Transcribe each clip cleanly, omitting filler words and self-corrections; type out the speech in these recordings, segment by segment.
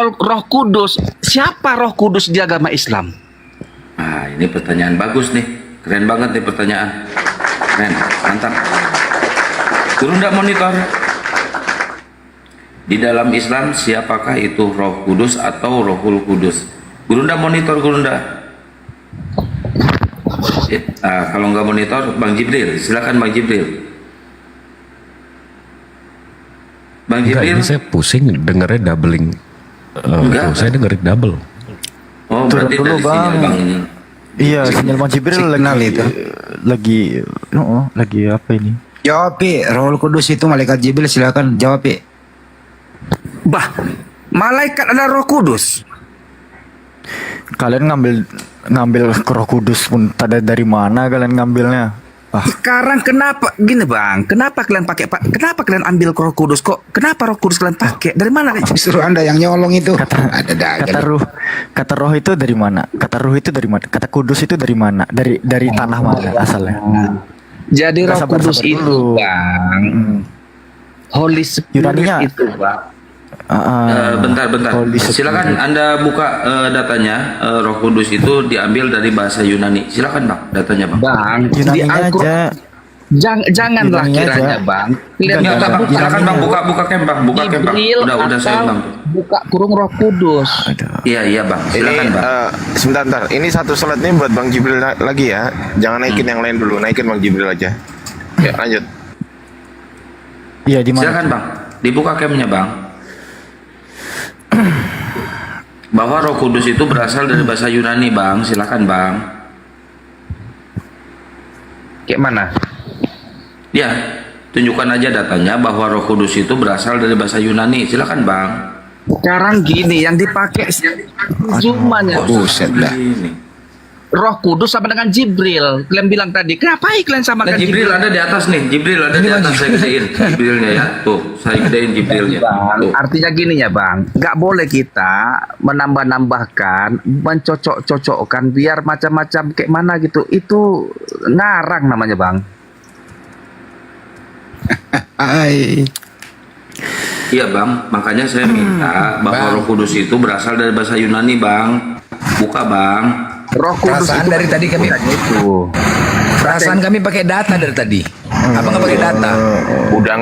Roh Kudus, siapa Roh Kudus di agama Islam? Nah, ini pertanyaan bagus nih. Keren banget nih pertanyaan. Keren, mantap. Gurunda monitor. Di dalam Islam, siapakah itu Roh Kudus atau Rohul Kudus? Gurunda monitor, Gurunda. Kalau nggak monitor, Bang Jibril. Silakan Bang Jibril. Bang Enggak, Jibril. ini saya pusing dengernya doubling. Enggak. Saya dengerin double. Oh, Turun berarti dulu, dari sinyal Bang. Bang ini. Iya, sinyal Bang Jibril Signal lagi itu. lagi apa ini? Jawab, Pi. Rohul Kudus itu malaikat Jibril, silakan jawab, Pi. Bah, malaikat adalah Roh Kudus. Kalian ngambil Roh Kudus pun tada dari mana kalian ngambilnya? Sekarang kenapa gini Bang? Kenapa kalian kenapa kalian ambil Roh Kudus kok? Kenapa Roh Kudus kalian pakai? Dari mana? Justru Anda yang nyolong itu. Kata roh itu dari mana? Kata roh itu dari mana? Kata kudus itu dari mana? Dari tanah mana asalnya? Jadi Roh Sabar, Kudus sabar itu dulu. Bang, Holy Spirit Yunaninya. itu Bang. Bentar. Holy Spirit. Silakan Anda buka datanya. Roh Kudus itu diambil dari bahasa Yunani. Silakan Bang, datanya Bang. Bang, di Yunaninya Al-Quran aja. janganlah Yunaninya kiranya aja. Bang. Kalian Enggak, minta Bang. buka Silakan Bang, buka camp Bang, buka camp Bang. Jibril Udah saya atau Bang. buka kurung Roh Kudus. Iya Bang. Ini Silakan Bang. sebentar. Ini satu slide nih buat Bang Jibril lagi ya. Jangan naikin yang lain dulu. Naikin Bang Jibril aja. Ya, lanjut. Iya, di mana? Silakan Bang. Dibuka campnya Bang. Bahwa Roh Kudus itu berasal dari bahasa Yunani Bang. Silakan Bang. Kayak mana? Ya, tunjukkan aja datanya bahwa Roh Kudus itu berasal dari bahasa Yunani. Silakan Bang. Sekarang gini yang dipakai cumanya Buset dah. Ini. Roh Kudus sama dengan Jibril. Kalian bilang tadi, kenapa kalian Nah, samakan Jibril ada di atas nih. Jibril ada di atas. Saya gedein Jibrilnya ya. Tuh, saya gedein Jibrilnya. Bang, Tuh. artinya gini ya Bang, nggak boleh kita menambah-nambahkan, mencocok-cocokkan biar macam-macam kayak mana gitu. Itu ngarang namanya Bang. Hai. Iya Bang, makanya saya minta bahwa Roh Kudus itu berasal dari bahasa Yunani Bang. Buka Bang. Roh Kudus Perasaan itu dari tadi kami itu. perasaan kami pakai data dari tadi. Apa nggak pakai data? Udah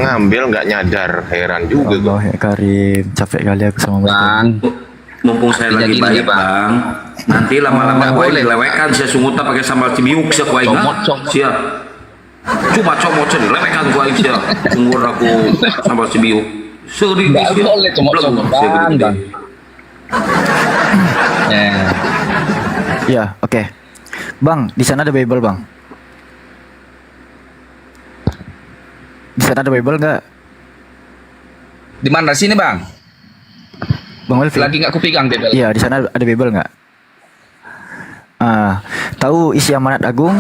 ngambil nggak nyadar. Heran juga gua. Allah ya Karim, capek kali aku sama Bang, Mumpung saya Artinya lagi gini, baik Bang. Bang. Nanti lama-lama Nggak gue boleh. dilewekan saya sunguta pakai sambal cibiuk saya kuaing. Comot. Siap. Cuma comot saya dilewekan kuaing siap. Tunggu aku sambal cibiuk. Seri nggak boleh comot-comot Bang. Iya, oke. Bang, di sana ada Bible, Bang. Di sana ada Bible nggak? Di mana sini Bang? Bang Melvi? Lagi nggak kupegang deh. Bel. Iya, di sana ada Bible nggak? Tahu isi amanat agung?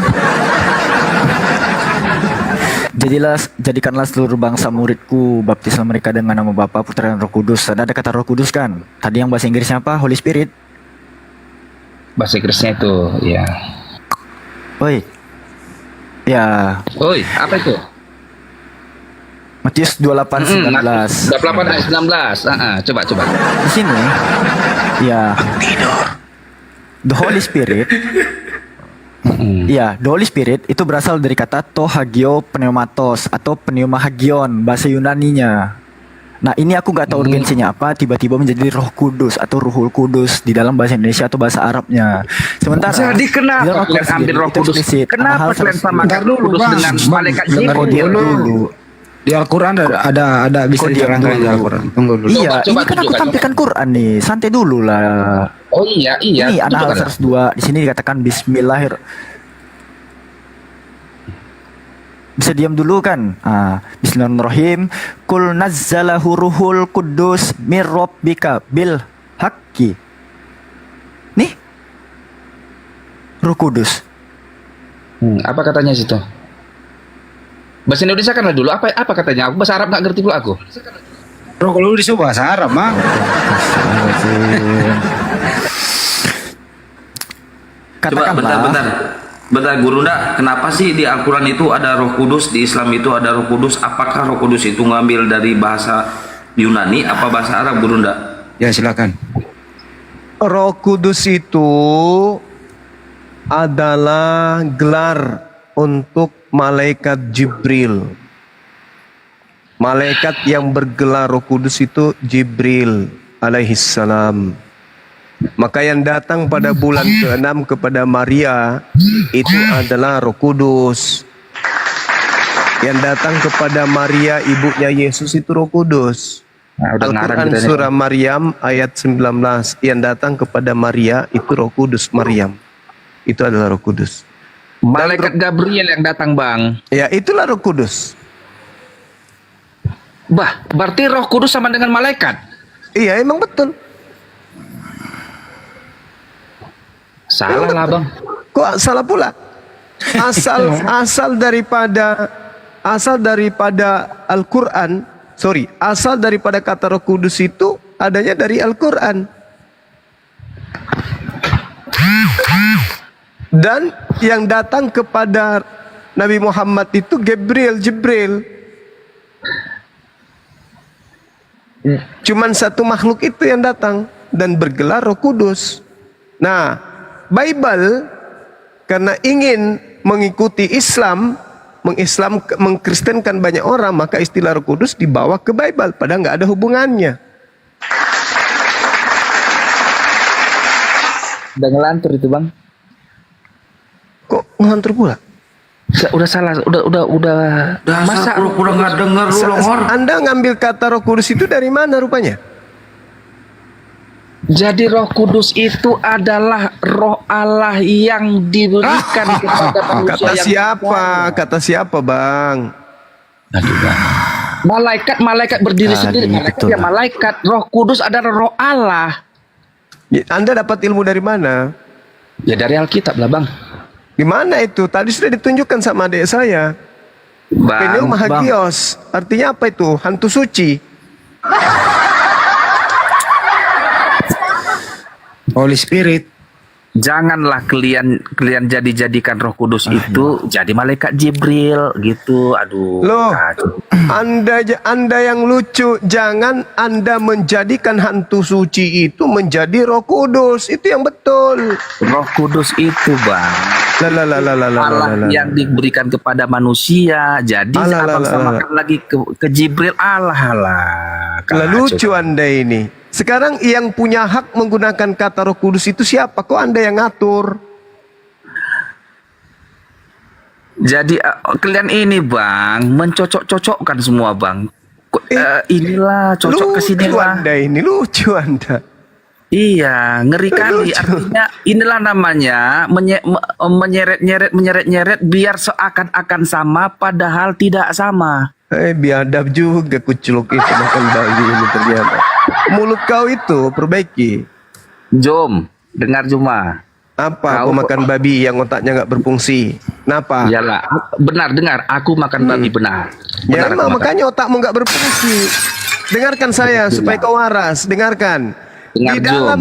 Jadikanlah seluruh bangsa muridku, baptislah mereka dengan nama Bapa, Putra dan Roh Kudus. Ada kata Roh Kudus kan? Tadi yang bahasa Inggrisnya apa? Holy Spirit. Bahasa Inggrisnya itu, ya. Oi. Ya, Oi, apa itu? Matius 28:19. 28 ayat 19. Coba. Di sini ya the Holy Spirit. Ya, the Holy Spirit itu berasal dari kata tohagio pneumatos atau pneumahagion bahasa Yunaninya. Nah, ini aku nggak tahu urgensinya apa, tiba-tiba menjadi Roh Kudus atau Ruhul Kudus di dalam bahasa Indonesia atau bahasa Arabnya. Sementara Jadi di kenapa dalam kalian Al-Quran ambil Roh itu Kudus? eksplisit. Kenapa Hal-hal kalian tersebut. samakan Bentar Roh dulu, Kudus Bang. dengan Bang, malaikat dengar Jibril? dulu. Di Al-Quran ada bisa Kok diam diterangkan di dulu? Al-Quan. Tunggu dulu. Iya, Coba ini kan aku tunjukkan, tampilkan Quran nih. Santai dulu lah. Oh iya. Ini An-Nahl tunjukkan. 102. Di sini dikatakan Bisa diam dulu kan? Bismillahirrahmanirrahim. Kul nazzalahu ruhul kudus mir rabbika bil haqqi. Nih. Ruh Kudus. Apa katanya situ? Bahasa Indonesia kan dulu. Apa katanya? Aku bahasa Arab nggak ngerti pula aku. Roh Kudus itu bahasa Arab, Bang. Coba bentar Gurunda, kenapa sih di Al-Quran itu ada Roh Kudus, di Islam itu ada Roh Kudus? Apakah Roh Kudus itu ngambil dari bahasa Yunani apa bahasa Arab, Guru ndak? Ya silakan. Roh Kudus itu adalah gelar untuk malaikat Jibril. Malaikat yang bergelar Roh Kudus itu Jibril alaihissalam. Maka yang datang pada bulan ke-6 kepada Maria itu adalah Roh Kudus. Yang datang kepada Maria ibunya Yesus itu Roh Kudus. Nah, udah ngarang Al-Quran kita nih. surah Maryam ayat 19 yang datang kepada Maria itu Roh Kudus Maryam. Itu adalah Roh Kudus. Malaikat Gabriel yang datang, Bang. Ya, itulah Roh Kudus. Bah, berarti Roh Kudus sama dengan malaikat. Iya, emang betul. Salah lah, Bang. Kok salah pula? Asal daripada Al-Quran, asal daripada kata Roh Kudus itu adanya dari Al-Quran. Dan yang datang kepada Nabi Muhammad itu Jibril. Cuman satu makhluk itu yang datang dan bergelar Roh Kudus. Nah, Bible karena ingin mengikuti Islam, mengkristenkan banyak orang, maka istilah Roh Kudus dibawa ke Bible, padahal nggak ada hubungannya. Udah ngelantur itu, Bang. Kok ngantur pula? Udah salah, udah. Dasar pura-pura nggak dengar lu, Longor. Anda ngambil kata Roh Kudus itu dari mana rupanya? Jadi Roh Kudus itu adalah Roh Allah yang diberikan kepada manusia Kata yang siapa? Kata siapa, Bang? Aduh, Bang. Malaikat berdiri sendiri. Malaikat betul ya lah. malaikat. Roh Kudus adalah Roh Allah. Ya, Anda dapat ilmu dari mana? Ya dari Alkitab lah, Bang. Di mana itu? Tadi sudah ditunjukkan sama adik saya. Bang, Pneu Mahagios. Artinya apa itu? Hantu suci. Holy Spirit. janganlah kalian jadikan Roh Kudus itu jadi malaikat Jibril gitu. Aduh. Loh, kacau. Anda yang lucu, jangan Anda menjadikan hantu suci itu menjadi Roh Kudus. Itu yang betul. Roh Kudus itu, Bang, Allah yang diberikan kepada manusia. Jadi abang samakan lagi ke Jibril. Allah. Lucu Anda ini. Sekarang yang punya hak menggunakan kata Roh Kudus itu siapa? Kok Anda yang ngatur? Jadi kalian ini, Bang, mencocok-cocokkan semua, Bang. Inilah cocok ke sini Lucu lah. Anda ini, lucu Anda. Iya, ngeri kali. Lucu. Artinya inilah namanya menyeret-nyeret biar seakan-akan sama padahal tidak sama. Biadab juga kuculuk itu makan babi ini ternyata. Mulut kau itu perbaiki. Jom, dengar Juma. Apa? Aku makan babi yang otaknya nggak berfungsi. Kenapa? Iyalah, benar dengar. Aku makan babi benar. Ya Benar, emang aku makan. makanya otakmu nggak berfungsi. Dengarkan saya supaya kau waras. Dengarkan. Dengar, Di dalam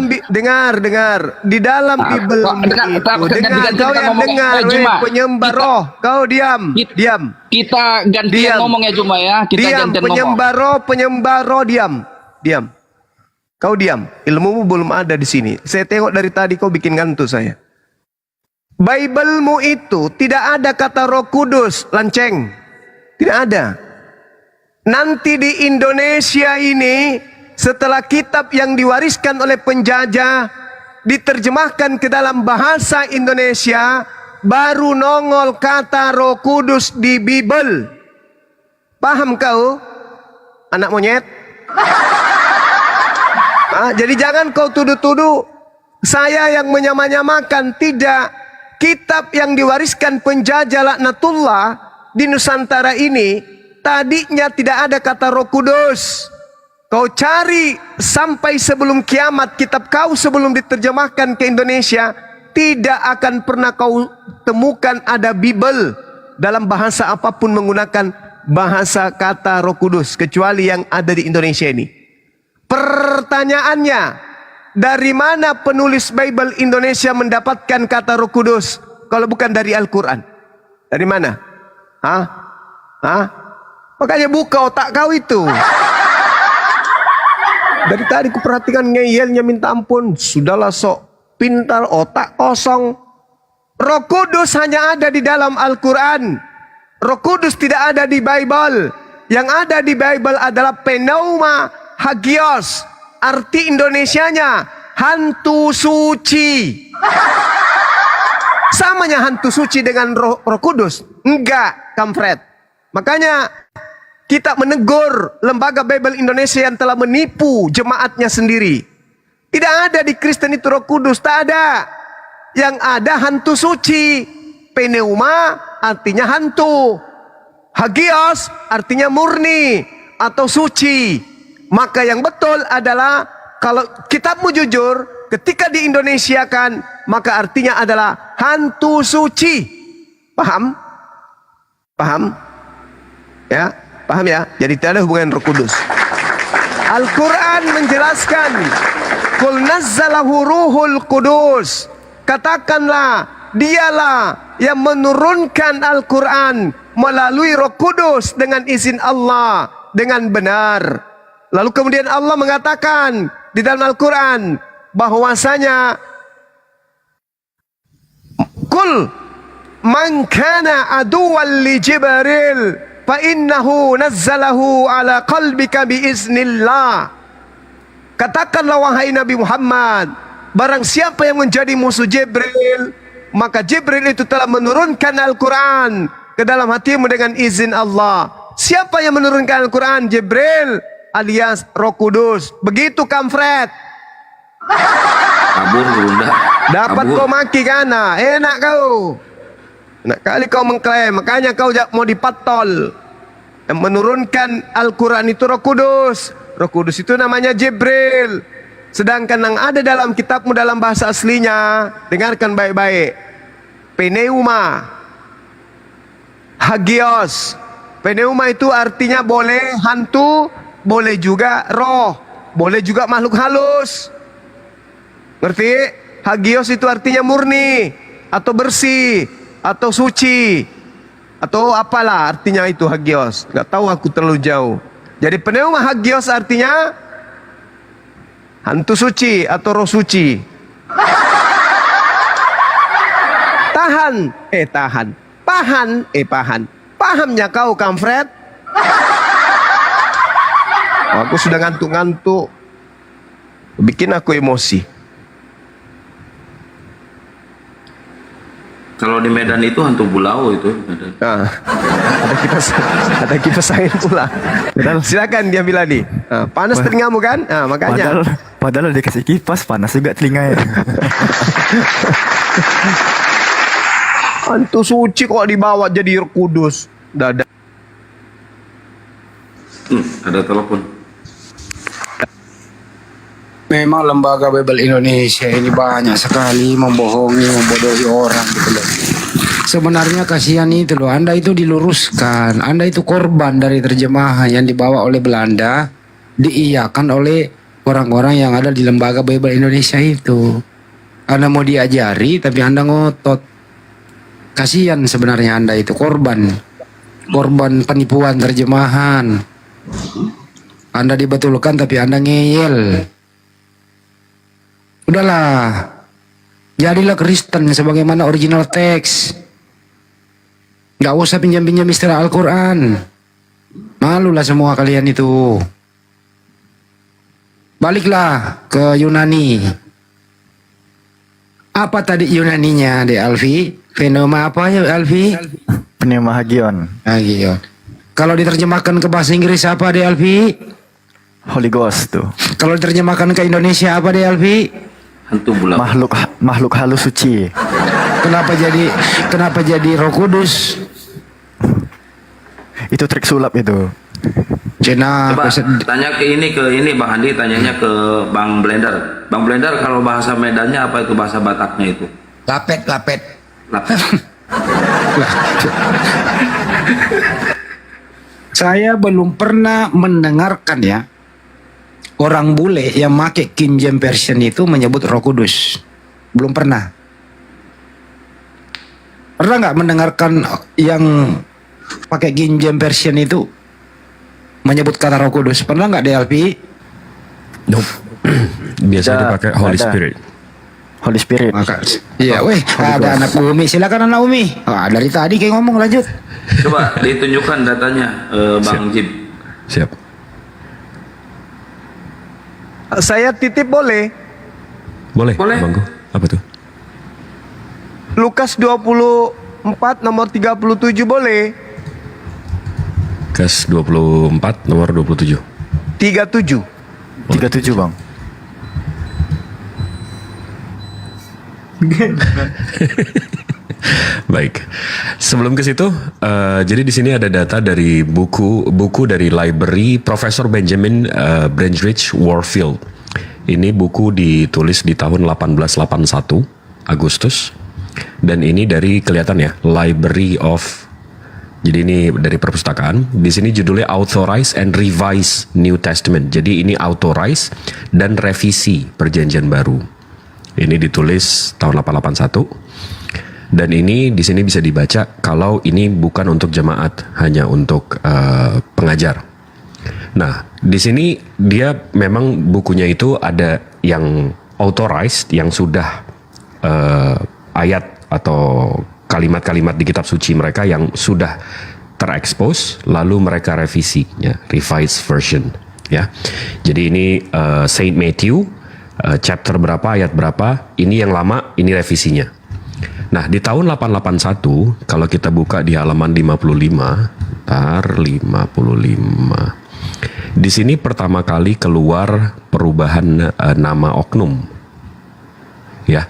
dengar. Di dalam Bible dengar, itu. ganti Dengar kita kau yang ngomong. dengar, Juma. penyembah roh. Kau diam. Diam. Kita gantian Diam. ngomong ya Juma ya. Kita Diam, gantian ngomong. penyembah roh, diam. Diam. Kau diam. Ilmumu belum ada di sini. Saya tengok dari tadi kau bikin ngantuk saya. Biblemu itu tidak ada kata Roh Kudus, lanceng. Tidak ada. Nanti di Indonesia ini, setelah kitab yang diwariskan oleh penjajah diterjemahkan ke dalam bahasa Indonesia, baru nongol kata Roh Kudus di Bible. Paham kau, anak monyet? Jadi jangan kau tuduh-tuduh saya yang menyamanyamakan. Tidak. Kitab yang diwariskan penjajah laknatullah di Nusantara ini tadinya tidak ada kata Roh Kudus. Kau cari sampai sebelum kiamat kitab kau sebelum diterjemahkan ke Indonesia, tidak akan pernah kau temukan ada Bible dalam bahasa apapun menggunakan bahasa kata Roh Kudus kecuali yang ada di Indonesia ini. Pertanyaannya, dari mana penulis Bible Indonesia mendapatkan kata Roh Kudus kalau bukan dari Al-Quran? Dari mana? Makanya buka otak kau itu. Dari tadi ku perhatikan ngeyelnya minta ampun. Sudahlah sok pintar, otak kosong. Roh Kudus hanya ada di dalam Al-Quran. Roh Kudus tidak ada di Bible. Yang ada di Bible adalah pneuma hagios. Arti Indonesianya hantu suci. Samanya hantu suci dengan roh Kudus? Enggak, kampret. Makanya kita menegur lembaga Bible Indonesia yang telah menipu jemaatnya sendiri. Tidak ada di Kristen itu Roh Kudus, tak ada. Yang ada hantu suci. Pneuma artinya hantu. Hagios artinya murni atau suci. Maka yang betul adalah kalau kitabmu jujur, ketika di Indonesia kan, maka artinya adalah hantu suci. Paham? Paham? Ya, paham ya? Jadi tidak ada hubungan Roh Kudus. Al-Quran menjelaskan, Qul nazzalahu ruhul kudus. Katakanlah, dialah yang menurunkan Al-Quran melalui Roh Kudus dengan izin Allah, dengan benar. Lalu kemudian Allah mengatakan di dalam Al-Quran bahwasanya Qul man kana aduwwan li Jibril fa innahu nazzalahu ala qalbika biiznillah. Katakanlah wahai Nabi Muhammad, barang siapa yang menjadi musuh Jibril, maka Jibril itu telah menurunkan Al-Quran ke dalam hatimu dengan izin Allah. Siapa yang menurunkan Al-Quran? Jibril alias Roh Kudus. Begitu kampret. Kabur bunda. Dapat Kabur. kau maki kana, enak kau. Enak kali kau mengklaim, makanya kau mau dipatol. Yang menurunkan Al-Quran itu Roh Kudus. Roh Kudus itu namanya Jibril. Sedangkan yang ada dalam kitabmu dalam bahasa aslinya, dengarkan baik-baik. Pneuma hagios. Pneuma itu artinya boleh hantu, boleh juga roh, boleh juga makhluk halus. Ngerti? Hagios itu artinya murni, atau bersih, atau suci, atau apalah artinya itu hagios. Gak tahu aku terlalu jauh. Jadi pneuma hagios artinya hantu suci atau roh suci. Tahan. Pahan. Pahamnya kau kampret? Aku sudah ngantuk-ngantuk. Bikin aku emosi. Kalau di Medan itu hantu bulau itu. Nah, ada kipas angin pula. Silakan dia bilang nih. Nah, panas telingamu kan? Nah, makanya. Padahal dikasih kipas panas juga telinganya. Hantu suci kok dibawa jadi Roh Kudus. Dada. Ada telepon. Memang lembaga Bible Indonesia ini banyak sekali membohongi, membodohi orang gitu loh. Sebenarnya kasihan itu loh, Anda itu diluruskan, Anda itu korban dari terjemahan yang dibawa oleh Belanda, diiyakan oleh orang-orang yang ada di lembaga Bible Indonesia itu. Anda mau diajari tapi Anda ngotot. Kasihan sebenarnya Anda itu korban penipuan terjemahan. Anda dibetulkan tapi Anda ngeyel. Udahlah, jadilah Kristen sebagaimana original teks. Gak usah pinjam-pinjam istilah Al-Quran. Malulah semua kalian itu. Baliklah ke Yunani. Apa tadi Yunaninya, De Alfi? Pneuma apa ya, Alfi? Pneuma hagion. Iya. Kalau diterjemahkan ke bahasa Inggris apa, De Alfi? Holy Ghost tuh. Kalau diterjemahkan ke Indonesia apa, De Alfi? Hantu bulau. Makhluk halus suci. Kenapa jadi Roh Kudus? Itu trik sulap itu. Cina Coba tanya ke ini Bang Andi, tanyanya ke Bang Blender. Bang Blender, kalau bahasa Medannya apa itu, bahasa Bataknya itu? lapet. Saya belum pernah mendengarkan ya orang bule yang pakai King James Version itu menyebut Roh Kudus. Belum pernah. Pernah nggak mendengarkan yang pakai King James Version itu menyebut kata Roh Kudus? Pernah nggak, DLP? Nope. Biasanya Ada, dipakai Holy ada. Spirit. Holy Spirit. Maka, iya, weh, ada anak Umi. Silakan anak Umi. Dari tadi kayak ngomong, lanjut. Coba ditunjukkan datanya, Bang Jib. Siap. Saya titip boleh? Boleh, Boleh. Abangku. Apa tuh? Lukas 24 nomor 37 boleh? Kas 24 nomor 27. 37. 37 bang. Baik. Sebelum ke situ, jadi di sini ada data dari buku dari library Profesor Benjamin Brandreth Warfield. Ini buku ditulis di tahun 1881 Agustus, dan ini dari kelihatan ya Library of. Jadi ini dari perpustakaan. Di sini judulnya Authorize and Revise New Testament. Jadi ini authorize dan revisi Perjanjian Baru. Ini ditulis tahun 881. Dan ini di sini bisa dibaca kalau ini bukan untuk jemaat, hanya untuk pengajar. Nah, di sini dia memang bukunya itu ada yang authorized, yang sudah ayat atau kalimat-kalimat di kitab suci mereka yang sudah terekspos, lalu mereka revisi, ya, revised version, ya. Jadi ini Saint Matthew, chapter berapa, ayat berapa, ini yang lama, ini revisinya. Nah, di tahun 881, kalau kita buka di halaman 55, 55. Di sini pertama kali keluar perubahan nama oknum. Ya.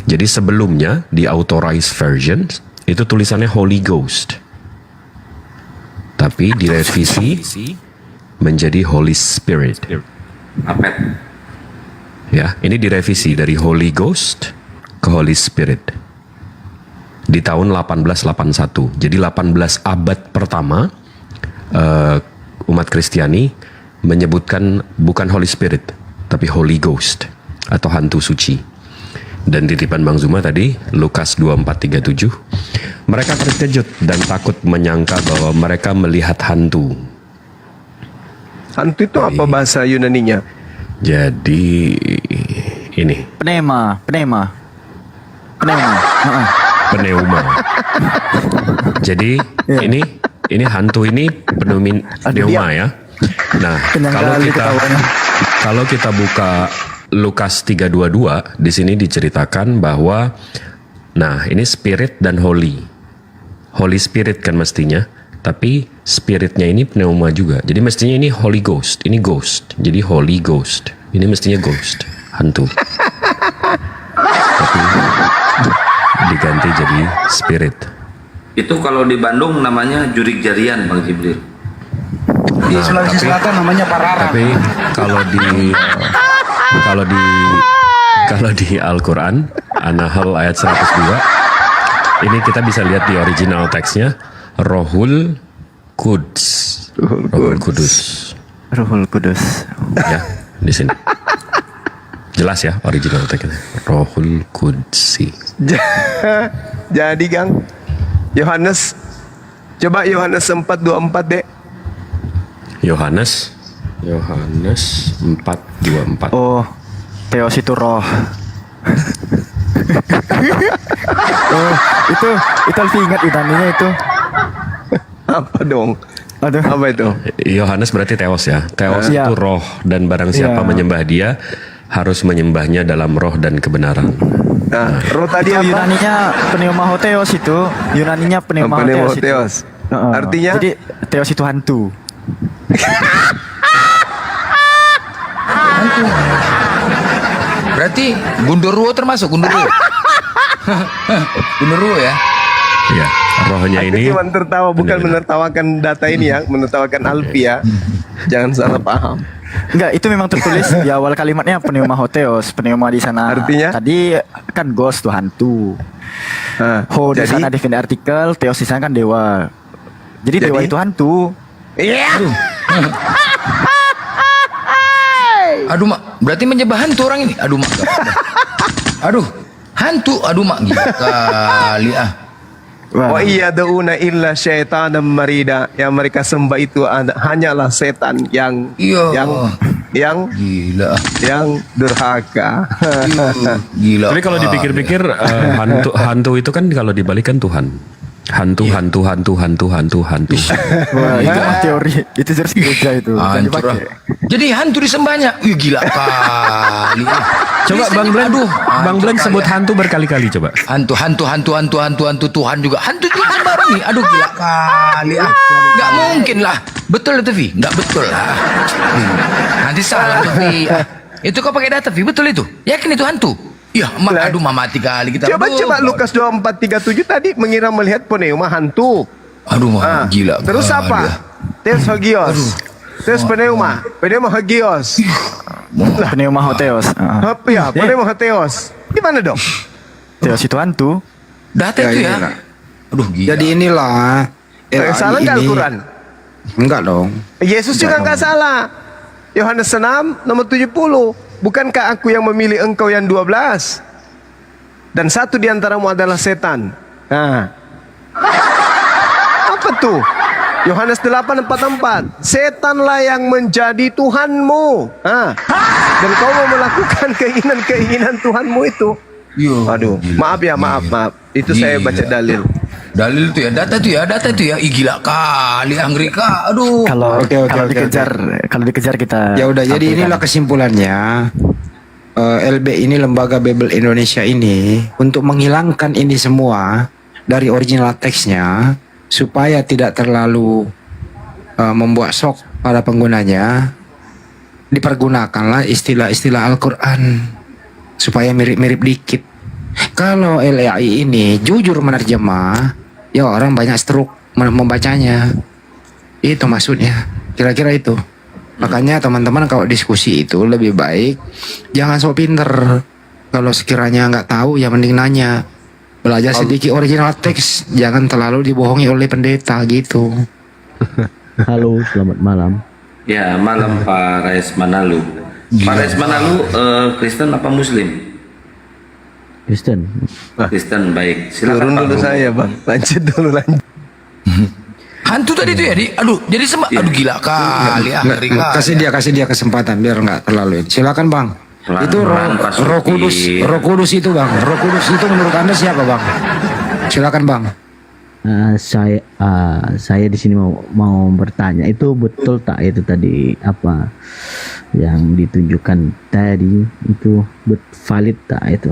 Jadi sebelumnya di authorized version itu tulisannya Holy Ghost. Tapi direvisi menjadi Holy Spirit. Apet. Ya, ini direvisi dari Holy Ghost ke Holy Spirit. Di tahun 1881. Jadi 18 abad pertama umat Kristiani menyebutkan bukan Holy Spirit tapi Holy Ghost atau hantu suci. Dan titipan Bang Zuma tadi Lukas 24:37, mereka terkejut dan takut menyangka bahwa mereka melihat hantu. Hantu itu apa bahasa Yunaninya? Jadi ini Pneuma. pneuma. Jadi ini hantu ini pneuma ya. Nah, Kenyang kalau kali kita ketawanya. kalau kita buka Lukas 3:22, di sini diceritakan bahwa nah, ini spirit dan holy. Holy Spirit kan mestinya, tapi spiritnya ini pneuma juga. Jadi mestinya ini Holy Ghost, ini ghost. Jadi Holy Ghost. Ini mestinya ghost, hantu. Tapi diganti jadi spirit. Itu kalau di Bandung namanya jurik jarian, Bang Jibril. Di Sulawesi Selatan namanya Pararan. Tapi kalau di Al-Quran An-Nahl ayat 102, ini kita bisa lihat di original teksnya Rohul Quds. Rohul Kudus. Ruhul Kudus. Ya, di sini. Jelas ya original teksnya. Rohul Kudsi. Jadi Gang, Yohanes, coba Yohanes 4:24 deh. Yohanes 4:24. Oh, Theos itu roh. Oh, itu harus ingat Yunaninya itu. Apa dong? Aduh. Apa itu? Yohanes berarti Theos ya. Theos Iya. itu roh, dan barang siapa Iya. menyembah dia harus menyembahnya dalam roh dan kebenaran. Nah, roh tadi Itu apa? Yunaninya pneumahotheos itu. Yunaninya pneumahotheos itu. Pneumahotheos. Heeh. Artinya? Jadi Theos itu hantu. Berarti Gundurwo termasuk Gundurwo. Gundurwo ya. Iya, rohnya Aku ini cuma tertawa, bukan menertawakan data ini ya, menertawakan Alfi ya. Jangan salah paham. Enggak, itu memang tertulis di awal kalimatnya pneumahotheos. Pneuma di sana. Artinya? Tadi kan ghost tuh hantu. Ho di Jadi? sana definite artikel, Theos di sana kan dewa. Jadi dewa Jadi? itu hantu. Iya. Aduh mak, berarti menyembah hantu orang ini. Aduh mak. Aduh, hantu. Aduh mak, gila kali ah. Wa iya dauna illa syaitanam marida. Yang mereka sembah itu hanyalah setan yang Iya. yang yang Gila. durhaka. Gila. Tapi kalau dipikir-pikir hantu itu kan kalau dibalikan Tuhan. Hantu. Wah, itu mah teori, itu jelas gereja itu. Jangan Hancur ah. dipakai. Jadi hantu disembahnya. Wih gila kali. Coba Bang Blen, Bang Blen hancur sebut kali. hantu berkali-kali coba. Hantu Tuhan juga. Hantu juga sembarang nih. Aduh gila kali ah. Gak mungkin lah. Betul itu Vi? Gak betul lah. Nanti salah tuh Vi. Itu kau pakai data Vi? Betul itu? Yakin itu hantu? Ya, aduh mati kali kita. Coba Aduh, Lukas 24:37 tadi mengira melihat pneuma hantu. Aduh gila. Terus kali. apa? Theos hagios. Theos pneuma hagios. Pneuma hoteos. Ya, pneuma hagios. Gimana dong? Teos itu hantu. Data Ya, itu ya. iyalah. Aduh gila. Jadi inilah Salah nggak Al-Quran? Enggak dong. Yesus juga nggak salah. Yohanes 6 nomor 70. Bukankah aku yang memilih engkau yang 12? Dan satu di antaramu adalah setan. Nah. Apa tuh? Yohanes 8:44. Setanlah yang menjadi Tuhanmu. Dan kau mau melakukan keinginan-keinginan Tuhanmu itu. Yo, Aduh, maaf ya, maaf. Itu saya Gila. baca dalil. Dalil itu ya, data itu ya. Ih gila kali Angrika. Aduh. Kalau Oke, kalau oke, dikejar kita. Ya udah, jadi sampaikan. inilah kesimpulannya. LB ini, Lembaga Bible Indonesia ini, untuk menghilangkan ini semua dari original teksnya supaya tidak terlalu membuat shock pada penggunanya, dipergunakanlah istilah-istilah Al-Quran supaya mirip-mirip dikit. Kalau LAI ini jujur menerjemah, ya orang banyak stroke membacanya. Itu maksudnya. Kira-kira itu. Makanya teman-teman kalau diskusi itu lebih baik jangan sok pinter. Kalau sekiranya nggak tahu ya mending nanya. Belajar sedikit original teks, jangan terlalu dibohongi oleh pendeta gitu. Halo, selamat malam. Ya, malam Pak Rais Manalu. Pak Rais Manalu Kristen apa Muslim? Kristen. Kristen, baik. Silakan Turun Pak dulu Guru. saya, Bang. Lanjut. Hantu tadi itu ya, aduh, jadi aduh gila kali Angrika. Kasih dia kesempatan biar nggak terlalu ini. Silakan Bang. Itu Pelan-pelan, Pak Roh Kudus, Suki. Roh Kudus itu Bang. Roh Kudus itu menurut Anda siapa Bang? Silakan Bang. Saya di sini mau bertanya, itu betul tak itu tadi apa yang ditunjukkan tadi itu valid tak itu?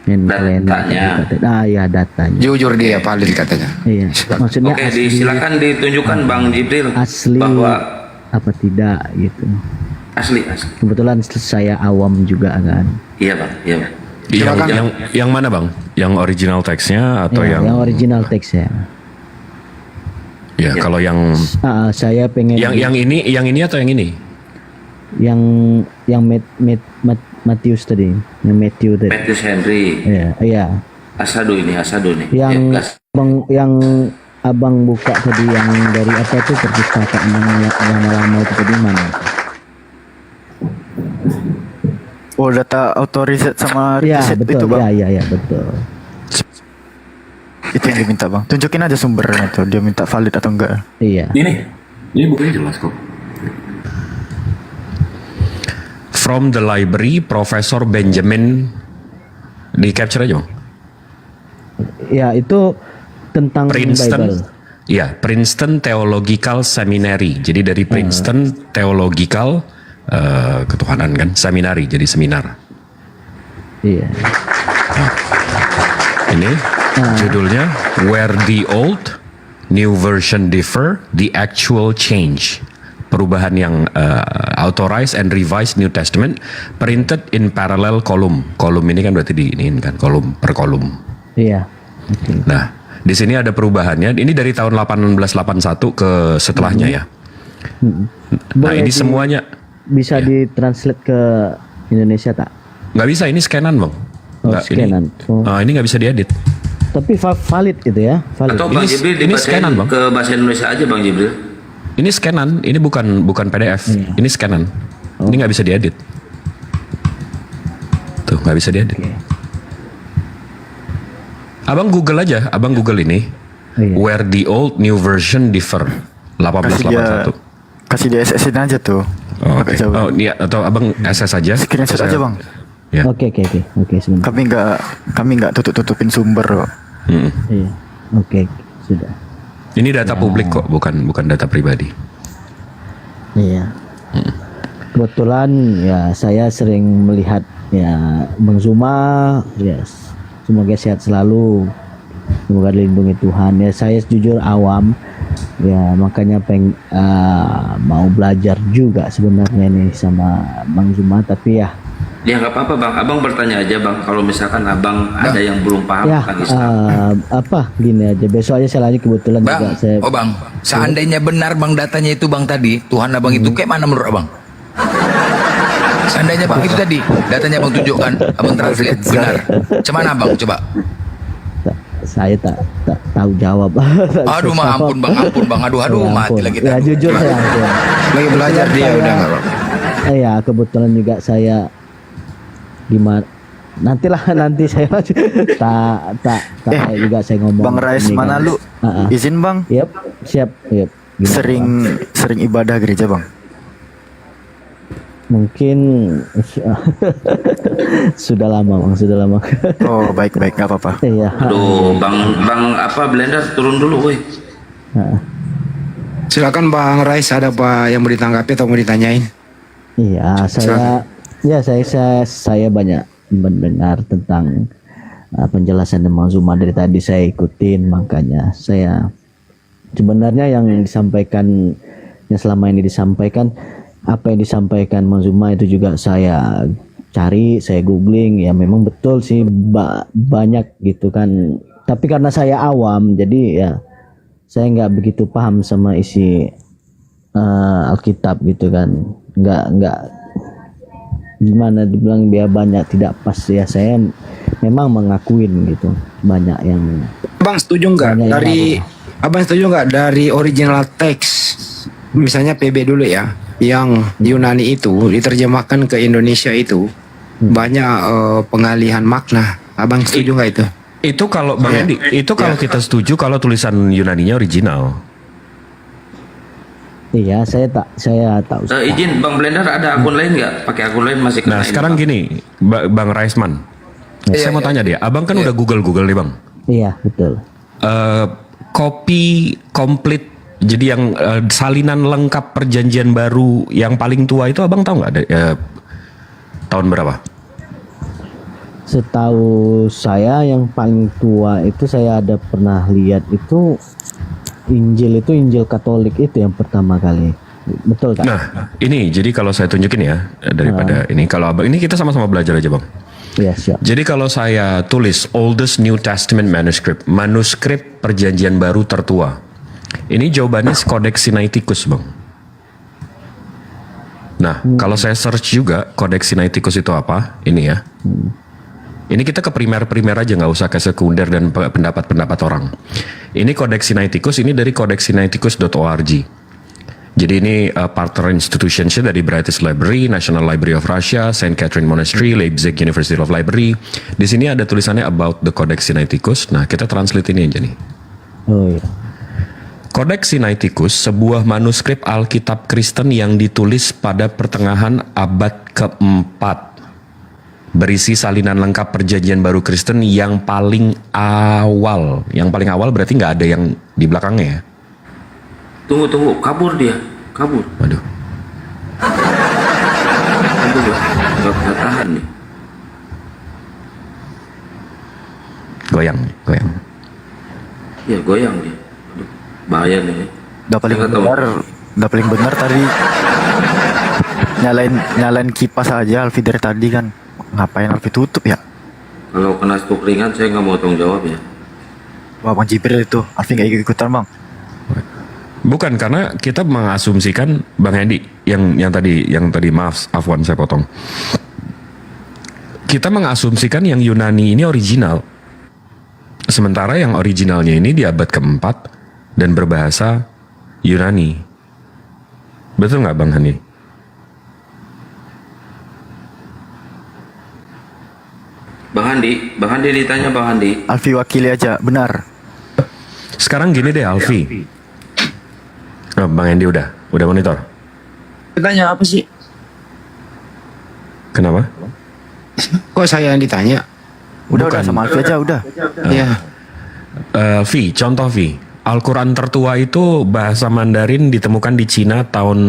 Datanya. Ya datanya. Jujur dia valid katanya. Iya. Maksudnya Oke, asli, silakan ditunjukkan Bang Jibril asli bahwa apa tidak gitu. asli. Kebetulan saya awam juga kan. Iya, Bang. Iya, Bang. Silakan. Yang mana Bang? Yang original teksnya atau Ya, yang original teksnya. Ya, kalau yang Saya pengen yang ini atau yang ini? yang Matius tadi, yang Matthew tadi. Petrus Henry. Iya. Asado nih. Yang Ya, gas. abang buka tadi yang dari apa itu perpustakaan yang lama itu tadi mana? Oh, data authorize sama Ya riset betul. itu Bang. Ya betul. Itu yang diminta Bang. Tunjukin aja sumbernya tuh. Dia minta valid atau enggak. Iya. Ini bukunya jelas kok. From the library, Profesor Benjamin, di capture aja Bang. Ya itu tentang Princeton, Bible. ya Princeton Theological Seminary. Jadi dari Princeton Theological ketuhanan kan, seminari, jadi seminar. Iya. Ini judulnya Where the Old New Version Differ, the Actual Change. Perubahan yang authorized and revised New Testament printed in parallel column. Kolom ini kan berarti di ini kan kolom per kolom. Iya. Oke. Nah, di sini ada perubahannya. Ini dari tahun 1881 ke setelahnya ya. Nah, Boleh ini semuanya bisa ditranslate ke Indonesia tak? nggak bisa. Ini scanan Bang. Oh, Nggak, scanan. Oh. Ini nggak bisa diedit. Tapi valid gitu ya, valid. Atau Bang Ini- Jibril ini dibacain scanan, Bang. ke bahasa Indonesia aja Bang Jibril. Ini scanan. Ini bukan PDF. Ini scanan. Ini nggak bisa diedit. Tuh nggak bisa diedit. Abang Google aja. Abang Google ini. Iya. Where the old new version differ. Kasih dia 1881. kasih dia SSN aja tuh. Oh, oke. Agak jauh. Oh, iya, atau abang SS aja? Screenshot aja bang. Ya. Oke sebentar. Kami nggak tutup-tutupin sumber kok. Mm-mm. Iya. Oke, sudah. Ini data publik kok, bukan data pribadi. Iya. Kebetulan ya saya sering melihat ya Bang Zuma, yes. Semoga sehat selalu. Semoga dilindungi Tuhan. Ya saya jujur awam. Ya makanya mau belajar juga sebenarnya nih sama Bang Zuma, tapi ya Ya nggak apa-apa bang, abang bertanya aja bang. Kalau misalkan abang ada yang belum paham ya tentang Islam. gini aja. Besok aja saya lanjut, kebetulan Bang, juga saya bang, seandainya benar bang datanya itu bang tadi, Tuhan abang itu kayak mana menurut abang? Seandainya bang itu tadi, datanya abang tunjukkan, abang translate benar. Cuman abang coba. saya tak tahu jawab. Aduh mah ampun bang, aduh Ya, mati ampun. lagi. Ya jujur saya ampun. Lagi belajar dia udah nggak apa-apa. Iya, kebetulan juga saya gimana nanti saya tak juga saya ngomong. Bang Rais ini mana kan. lu? Izin bang. Yep, siap. Yep. Gimana, Sering ibadah gereja bang. mungkin sudah lama. Oh baik nggak apa-apa. Iya. Aduh, bang apa Blender turun dulu, woi. Silakan Bang Rais, ada apa yang mau ditanggapi atau mau ditanyain? Iya, saya banyak mendengar tentang penjelasan Bang Zuma dari tadi, saya ikutin, makanya saya sebenarnya yang disampaikan, yang selama ini disampaikan, apa yang disampaikan Bang Zuma itu juga saya cari, saya googling, ya memang betul sih banyak gitu kan. Tapi karena saya awam, jadi ya saya nggak begitu paham sama isi Alkitab gitu kan. Nggak gimana dibilang dia banyak tidak pas, ya saya memang mengakuin gitu banyak yang Bang setuju nggak banyak yang dari Abang setuju nggak dari original teks, misalnya PB dulu ya, yang Yunani itu diterjemahkan ke Indonesia itu banyak pengalihan makna. Abang setuju nggak itu? Itu kalau Bang Edi, itu kalau kita setuju kalau tulisan Yunaninya original. iya saya tahu. Izin Bang Blender ada akun lain nggak? Pakai akun lain masih kena Nah ini, sekarang Bang. gini, Bang Raisman, saya mau tanya dia, abang kan udah Google nih bang. Iya betul. Kopi komplit, jadi yang salinan lengkap perjanjian baru yang paling tua itu abang tahu nggak? Tahun berapa? Setahu saya yang paling tua itu saya ada pernah lihat itu Injil Katolik itu yang pertama kali. Betul kan? Nah, ini jadi kalau saya tunjukin ya daripada ini, kalau abang ini kita sama-sama belajar aja bang. Iya siap. Jadi kalau saya tulis oldest New Testament manuskrip perjanjian baru tertua, ini jawabannya Codex Sinaiticus bang. Nah, kalau saya search juga Codex Sinaiticus itu apa? Ini ya. Ini kita ke primer aja, nggak usah ke sekunder dan pendapat orang. Ini Codex Sinaiticus, ini dari codexsinaiticus.org. Jadi ini partner institutions dari British Library, National Library of Russia, St. Catherine Monastery, Leipzig University of Library. Di sini ada tulisannya about the Codex Sinaiticus. Nah, kita translate ini aja nih. Oh iya. Codex Sinaiticus, sebuah manuskrip Alkitab Kristen yang ditulis pada pertengahan abad keempat. Berisi salinan lengkap perjanjian baru Kristen yang paling awal. Yang paling awal berarti nggak ada yang di belakangnya ya? Tunggu, kabur dia, kabur. Waduh. Kabur lah, nggak tahan nih. Goyang. Ya goyang dia. Aduh, bahaya nih. Udah paling benar tadi nyalain kipas aja Alfi dari tadi kan. Ngapain Alfi tutup ya? Kalau kena stroke ringan saya nggak mau tanggung jawab ya. Wah Bang Jibril itu Alfi nggak ikut-ikutan bang. Bukan, karena kita mengasumsikan Bang Hendi yang tadi maaf Afwan saya potong. Kita mengasumsikan yang Yunani ini original. Sementara yang originalnya ini di abad keempat dan berbahasa Yunani. Betul nggak Bang Hendi? Bang Handi ditanya Bang Handi. Alfi wakili aja benar. Sekarang gini deh Alfi. Oh, Bang Hendi udah monitor. Tanya apa sih? Kok saya yang ditanya? Udah sama Alfi aja udah. Ya. Vi, contoh Vi. Al-Quran tertua itu bahasa Mandarin ditemukan di Cina tahun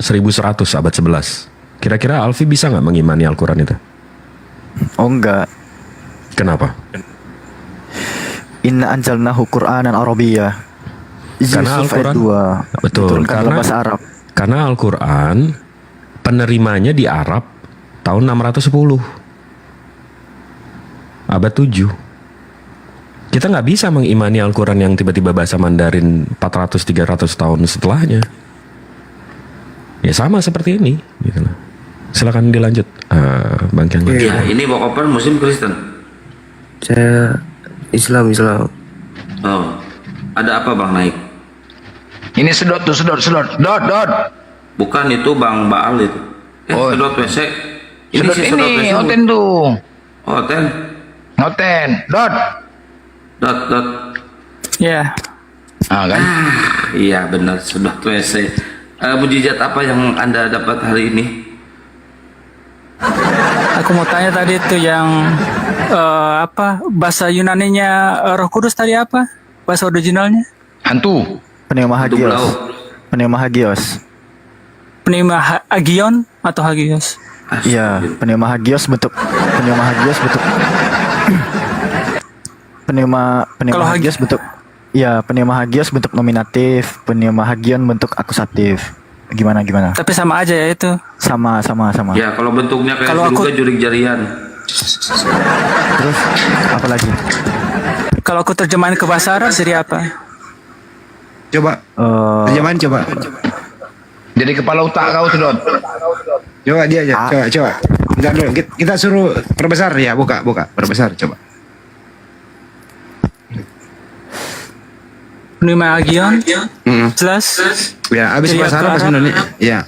1100 abad 11. Kira-kira Alfi bisa nggak mengimani Al-Quran itu? Oh enggak. Kenapa? Inna anjalnahu Qur'anan Arabiyyah. Karena Yusuf ayat Al-Quran 2. betul, Diturunkan dalam bahasa Arab. karena Al-Quran penerimanya di Arab tahun 610 abad 7. Kita nggak bisa mengimani Al-Quran yang tiba-tiba bahasa Mandarin 400-300 tahun setelahnya. Ya sama seperti ini gitu lah. Silakan dilanjut, Bang Kian. Ya, ini Bang Open Muslim Kristen. Saya Islam. Oh, ada apa Bang naik? Ini sedot. Dot. Bukan itu Bang Baal itu. Oh. Sedot WC. Sedot si ini, WC. oten tuh. Oh, ten. Oten, dot. Dot. Ya, Ah kan? Iya benar, sedot WC. Mujizat apa yang Anda dapat hari ini? aku mau tanya tadi itu yang apa bahasa Yunaninya Roh Kudus tadi apa? Bahasa originalnya? Hantu. Dublau. Pneumahagios. Agion atau Hagios? Iya, pneumahagios bentuk pneumahagios bentuk. Iya, pneumahagios bentuk nominatif, pneumahagion bentuk akusatif. Gimana? Tapi sama aja ya itu. Sama. Ya, kalau bentuknya kayak Kalau aku- juga jurik jarian. Terus apa lagi? Kalau aku terjemahin ke bahasa Arab jadi apa? Coba. Eh, Terjemahan coba. Jadi kepala otak kau tuh, Dot. Coba dia aja. Coba. Bentar dulu. Kita suruh perbesar ya. Buka. Perbesar coba. Pneumahagion, jelas. Ya, habis Jadi bahasa aku Arab bahasa Arab. Indonesia. Ya.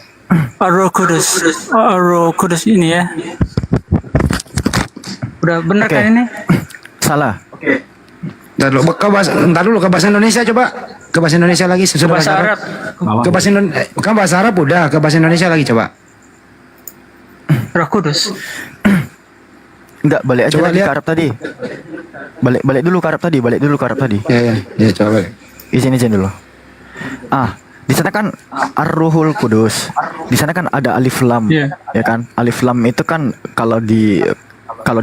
Roh Kudus ini ya. Udah bener Oke. kan ini? salah. Ntar dulu ke bahasa Indonesia coba. Ke bahasa Indonesia lagi sesudah Bahasa Arab. Ke bahasa Indonesia. Kan bahasa Arab udah, ke bahasa Indonesia lagi coba. Roh Kudus. Enggak, balik aja Coba lagi lihat. ke Arab tadi. Balik dulu ke Arab tadi. Ya, coba balik. Izin dulu. Di sana kan Ar-Ruhul Kudus. Di sana kan ada alif lam, Iya. ya kan? Alif lam itu kan kalau di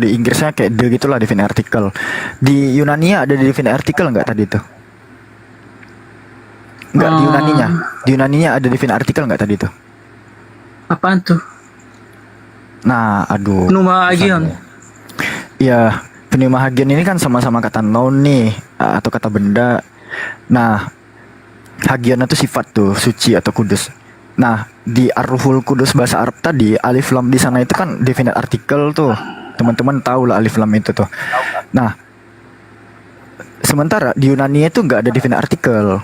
Inggrisnya kayak the gitulah definite article. Di Yunania ada definite article enggak tadi itu? Enggak, di Yunaninya. Di Yunaninya ada definite article enggak tadi itu? Apaan tuh? Nah, aduh. Pneumahagion. Ya, pneumahagion ini kan sama-sama kata noun nih, atau kata benda. Nah, hagion itu sifat tuh, suci atau kudus. Nah, di Ar-Ruhul Kudus bahasa Arab tadi, alif lam di sana itu kan definite artikel tuh. Teman-teman tahu lah alif lam itu tuh. Nah, sementara di Yunani itu nggak ada definite artikel.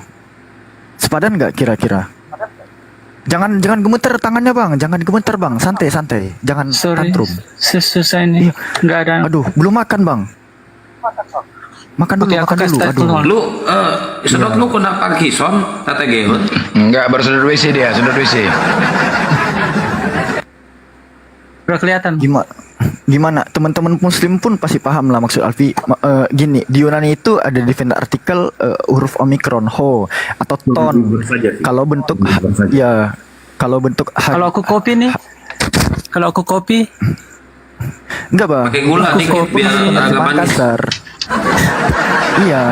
Sepadan nggak kira-kira? Jangan gemeter tangannya bang, jangan gemeter bang, santai. Jangan Sorry. tantrum. Susah ini. Iya. Nggak ada. Aduh, belum makan bang. Makan dulu, Oke, aku makan kasih dulu. tahu Aduh. dulu. Lu sedot lu kena Parkinson, tete gehun. Enggak, baru sedot WC dia, sedot WC. Udah kelihatan. Gimana? Teman-teman Muslim pun pasti paham lah maksud Alfi. Gini, di Yunani itu ada definite artikel huruf omikron ho atau ton. Kalau bentuk kalau bentuk Kalau aku kopi nih. Kalau aku kopi, enggak bang. Pakai gula Aku dikit kopi, biar agak Terjemahan manis. kasar. Iya.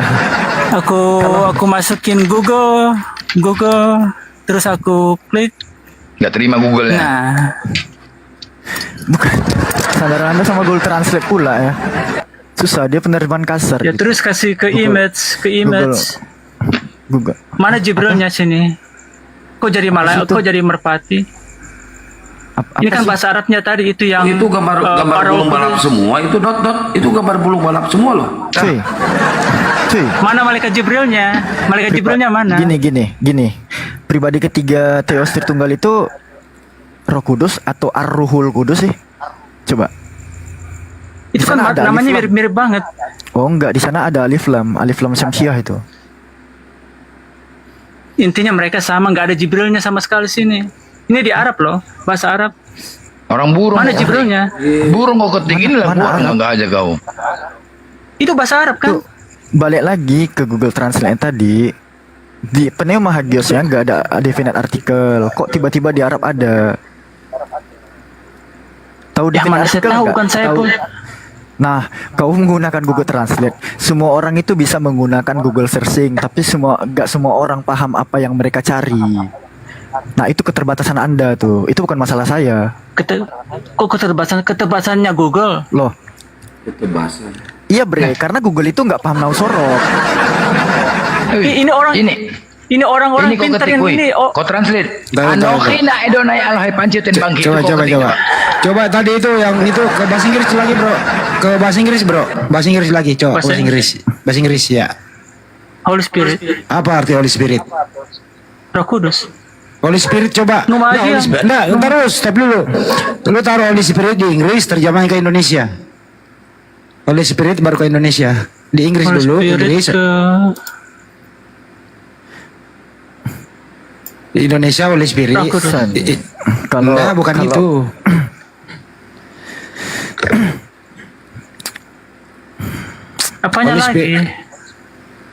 aku masukin Google, terus aku klik. Enggak terima Google-nya. Nah, Bukan. Saudara Anda sama Google Translate pula ya. Susah, dia penerjemahan kasar. ya gitu. terus kasih ke image. Google. Mana Jibrilnya sini? Kok jadi malaikat? Kok jadi merpati? Apa Ini kan sih? bahasa Arabnya tadi itu yang Itu gambar bulung balap semua, itu dot. Itu gambar bulung balap semua loh. Cuy. Mana malaikat Jibrilnya? Malaikat Jibrilnya mana? Gini. Pribadi ketiga Theos Tritunggal itu Roh Kudus atau Ar-Ruhul Kudus sih? Coba. Itu Di kan sana ada namanya alif lam. mirip-mirip banget. Oh enggak, di sana ada alif lam Syamsiah itu. Intinya mereka sama, nggak ada Jibrilnya sama sekali sini. Ini di Arab loh, bahasa Arab. Orang burung. Mana Jibrilnya? Burung kau ketik inilah buat enggak aja kau. Itu bahasa Arab kan? Tuh, balik lagi ke Google Translate tadi. Di pneuma hagiosnya nggak ada definite artikel. Kok tiba-tiba di Arab ada? Tahu Yang definite mana saya artikel tahu nggak? kan saya Tahu. pun. Nah, kau menggunakan Google Translate. Semua orang itu bisa menggunakan Google Searching, tapi nggak semua orang paham apa yang mereka cari. Nah, itu keterbatasan Anda tuh. Itu bukan masalah saya. Kok keterbatasannya Google? Loh, Itu bahasa. iya bre, karena Google itu nggak paham nausorok. Ini orang-orang Ini kau pintar ketik, yang woi. ini. Kau translate. Dah, Anoki na edonai alhai panceten bangkit. Coba coba tadi itu yang itu ke bahasa Inggris lagi bro, ke bahasa Inggris bro, bahasa Inggris lagi coba Bahasa bahasa Inggris ya. Holy Spirit, Apa arti Holy Spirit? Roh Kudus. Holy Spirit coba. Numa aja. Nah, terus stop dulu. Lu taruh Holy Spirit di Inggris, terjemahin ke Indonesia. Holy Spirit baru ke Indonesia. Di Inggris Holy dulu, Spirit Inggris. Di Indonesia Holy Spirit. Roh Kudus. Kalau Nah, bukan kalau- itu. Apanya Holy lagi? Spirit.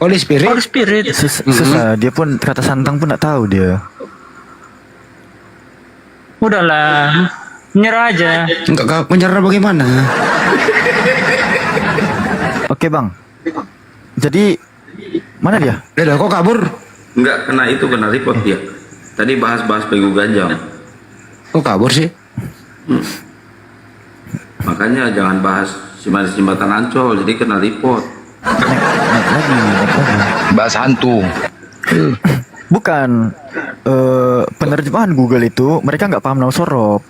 Holy Spirit. Holy Spirit. susah. Dia pun kata santang pun nggak tahu dia. Udahlah, menyerah aja. Enggak menyerah bagaimana? Oke bang. Jadi mana dia? Udah kok kabur? Enggak kena report dia. Tadi bahas-bahas pegu ganjang. Kok kabur sih? Makanya jangan bahas jembatan Ancol, jadi kena report. Naik lagi. Bahas hantu. Bukan penerjemahan Google itu mereka nggak paham nausorop.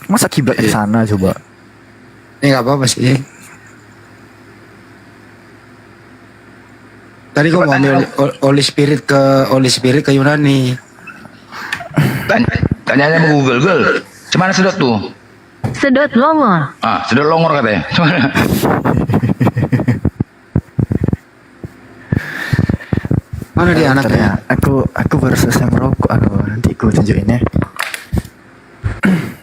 Masa kiblat di sana coba? Ini nggak apa-apa sih. Tadi kok mau ambil Holy Spirit ke Yunani. Tanyanya sama Google, Google. Cemana sedot tuh? Sedot longor. Ah, sedot longor katanya. Cemana? Mana dia Bentar anaknya? ya. Aku baru selesai merokok. Aduh, nanti aku tunjukin ya.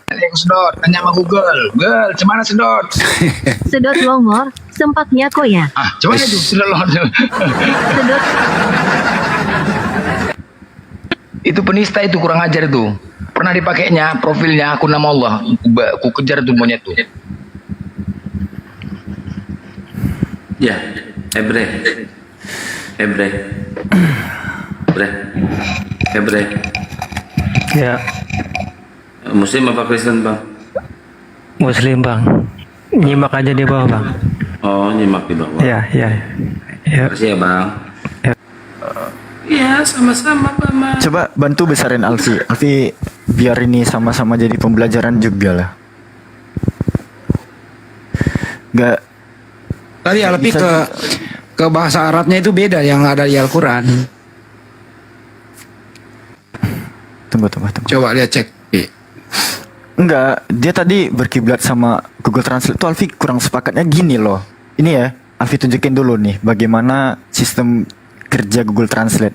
Tanya aku sedot, tanya sama Google. Google, cemana sedot? Sedot longor, sempatnya kok ya. Ah, cemana tuh sedot longor? Sedot Itu penista itu kurang ajar itu. Pernah dipakainya profilnya akun nama Allah. Ku kejar tuh monyet tuh. Ya, Hebre. Ya, Muslim apa Kristen bang? Muslim bang. Nyimak aja di bawah bang. Oh, nyimak di bawah. Ya. Makasih ya bang. Ya, sama-sama Mama. Coba bantu besarin Alfi. Alfi biar ini sama-sama jadi pembelajaran juga lah. Gak Tadi Alpi Bisa- ke bahasa Arabnya itu beda yang ada di Al-Quran. tunggu. Coba lihat cek. Enggak, dia tadi berkiblat sama Google Translate tuh Alfi kurang sepakatnya gini loh. Ini ya, Alfi tunjukin dulu nih bagaimana sistem kerja Google Translate.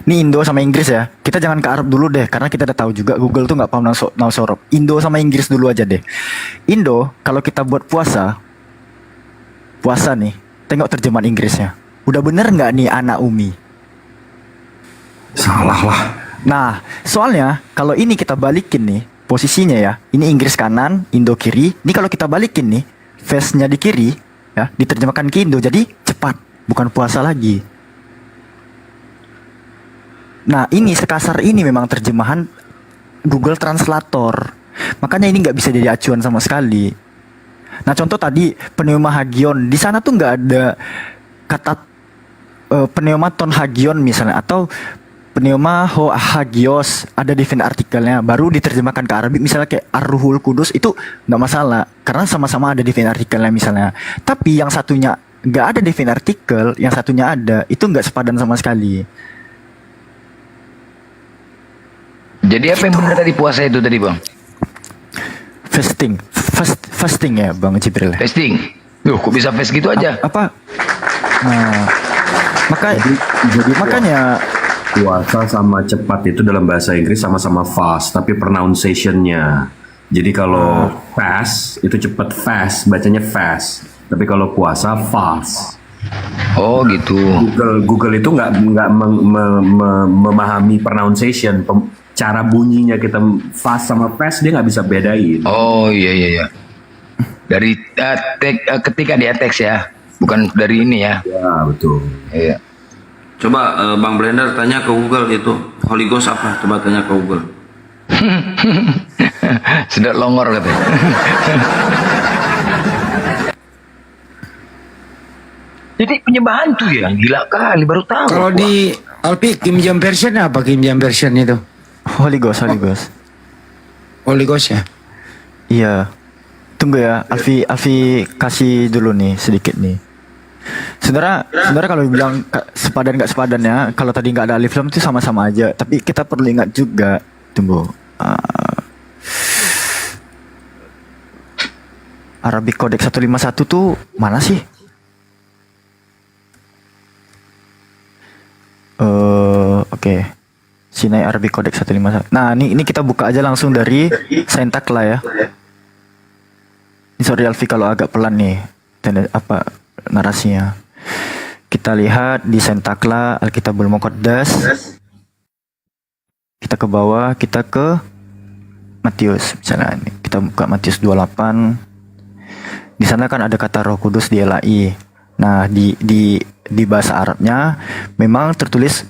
Ini Indo sama Inggris ya. Kita jangan ke Arab dulu deh, karena kita udah tahu juga Google tuh nggak paham nausorop. Indo sama Inggris dulu aja deh. Indo, kalau kita buat puasa nih, tengok terjemahan Inggrisnya. Udah bener nggak nih anak Umi? Salah lah. Nah, soalnya kalau ini kita balikin nih posisinya ya, ini Inggris kanan, Indo kiri. Ini kalau kita balikin nih, face-nya di kiri, ya, diterjemahkan ke Indo, jadi cepat, bukan puasa lagi. Nah, ini sekasar ini memang terjemahan Google Translator. Makanya ini nggak bisa jadi acuan sama sekali. Nah, contoh tadi pneuma hagion, di sana tuh nggak ada kata pneumaton hagion misalnya, atau pneuma ho hagios, ada define artikelnya, baru diterjemahkan ke Arabik misalnya kayak Ar-Ruhul Kudus, itu nggak masalah karena sama-sama ada define artikelnya misalnya. Tapi yang satunya nggak ada define artikel, yang satunya ada, itu nggak sepadan sama sekali. Jadi apa yang benar tadi puasa itu tadi bang? Fasting ya Bang Jibril. Fasting. Loh, kok bisa fast gitu aja? Apa? Nah, makanya Puasa sama cepat itu dalam bahasa Inggris sama-sama fast, tapi pronunciation-nya Jadi kalau fast itu cepat fast, bacanya fast. Tapi kalau puasa fast. Oh gitu. Google itu nggak memahami pronunciation, cara bunyinya kita fast sama fast dia nggak bisa bedain. Oh iya. Dari ketika dia teks ya, bukan dari ini ya. Ya betul. Iya. Coba Bang Blender tanya ke Google itu Holy Ghost apa? Coba tanya ke Google. Sedot longor katanya. Jadi penyembahan tuh ya, gila kali baru tahu. Kalau di Alpi Kim Jam Version apa Kim Jam Version itu? Holy Ghost, Holy Ghost. Holy Ghost ya? Iya. Tunggu ya, Alfi kasih dulu nih sedikit nih. Saudara kalau bilang sepadan nggak sepadan ya, kalau tadi nggak ada alif lam itu sama-sama aja. Tapi kita perlu ingat juga, tunggu. Arabic Codex 151 tuh mana sih? Oke. Sinai Arabic Codex 151. Nah, ini kita buka aja langsung dari Saintakla ya. Sorry Alfi kalau agak pelan nih narasinya. Kita lihat di Saintakla Alkitabul Muqaddas. Kita ke bawah, kita ke Matius misalnya ini. Kita buka Matius 28. Di sana kan ada kata Roh Kudus dielai. Nah, di bahasa Arabnya memang tertulis